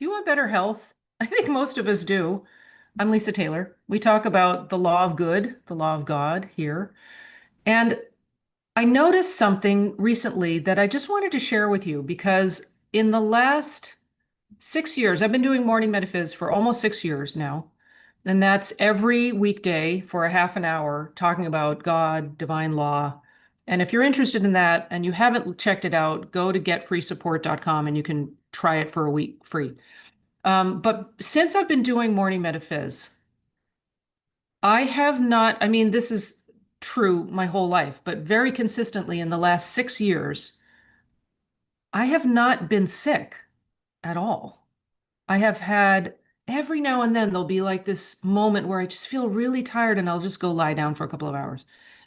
You want better health? I think most of us do. I'm Lisa Taylor. We talk about the law of good, the law of God here. And I noticed something recently that I just wanted to share with you because in the last 6 years, I've been doing Morning Metaphys for almost 6 years now. And that's every weekday for a half an hour talking about God, divine law. And if you're interested in that and you haven't checked it out, go to getfreesupport.com and you can try it for a week free. But since I've been doing Morning Metaphys, I have not, I mean, this is true my whole life, but very consistently in the last 6 years, I have not been sick at all. I have had every now and then there'll be like this moment where I just feel really tired and I'll just go lie down for a couple of hours.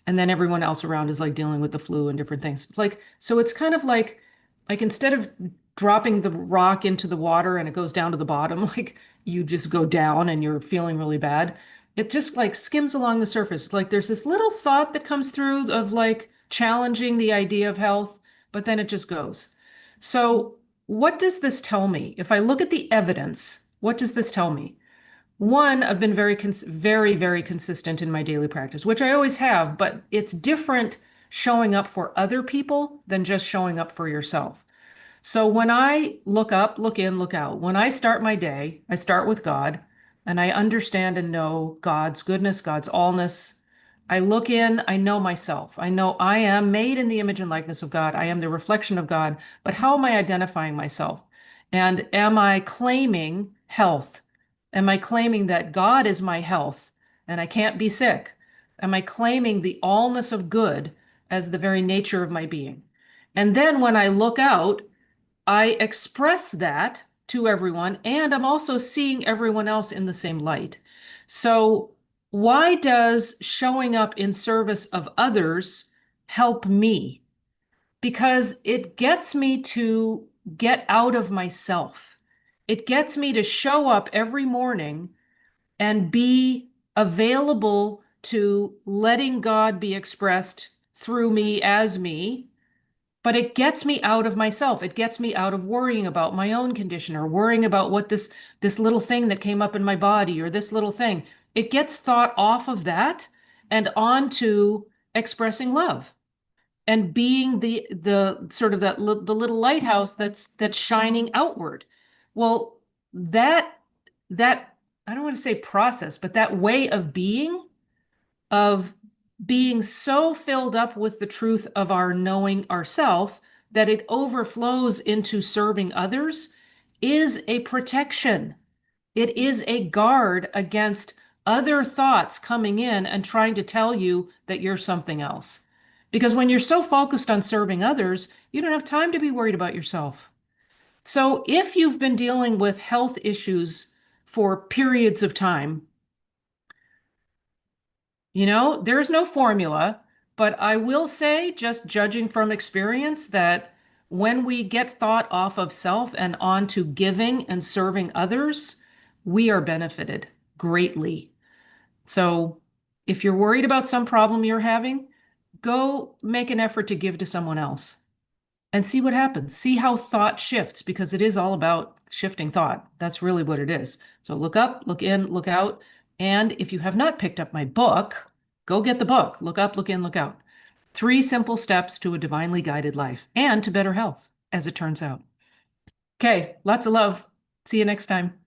And then everyone else around is like dealing with the flu and different things. Like, so it's kind of like instead of dropping the rock into the water and it goes down to the bottom, like you just go down and you're feeling really bad. It just like skims along the surface. Like there's this little thought that comes through of like challenging the idea of health, but then it just goes. So what does this tell me? If I look at the evidence, what does this tell me? One, I've been very consistent in my daily practice, which I always have, but it's different showing up for other people than just showing up for yourself. So when I look up, look in, look out, when I start my day, I start with God and I understand and know God's goodness, God's allness. I look in, I know myself. I know I am made in the image and likeness of God. I am the reflection of God. But how am I identifying myself? And am I claiming health? Am I claiming that God is my health and I can't be sick? Am I claiming the allness of good as the very nature of my being? And then when I look out, I express that to everyone, and I'm also seeing everyone else in the same light. So, why does showing up in service of others help me? Because it gets me to get out of myself. It gets me to show up every morning and be available to letting God be expressed through me as me, but it gets me out of myself. It gets me out of worrying about my own condition or worrying about what this little thing that came up in my body or this little thing. It gets thought off of that and onto expressing love and being the sort of the little lighthouse that's shining outward. Well, that that I don't want to say process, but that way of being so filled up with the truth of our knowing ourself that it overflows into serving others is a protection. It is a guard against other thoughts coming in and trying to tell you that you're something else. Because when you're so focused on serving others, you don't have time to be worried about yourself. So if you've been dealing with health issues for periods of time, there's no formula, but I will say, just judging from experience, that when we get thought off of self and onto giving and serving others, we are benefited greatly. So if you're worried about some problem you're having, go make an effort to give to someone else and see what happens. See how thought shifts because it is all about shifting thought. That's really what it is. So look up, look in, look out. And if you have not picked up my book, go get the book. Look up, look in, look out. 3 simple steps to a divinely guided life and to better health, as it turns out. Okay, lots of love. See you next time.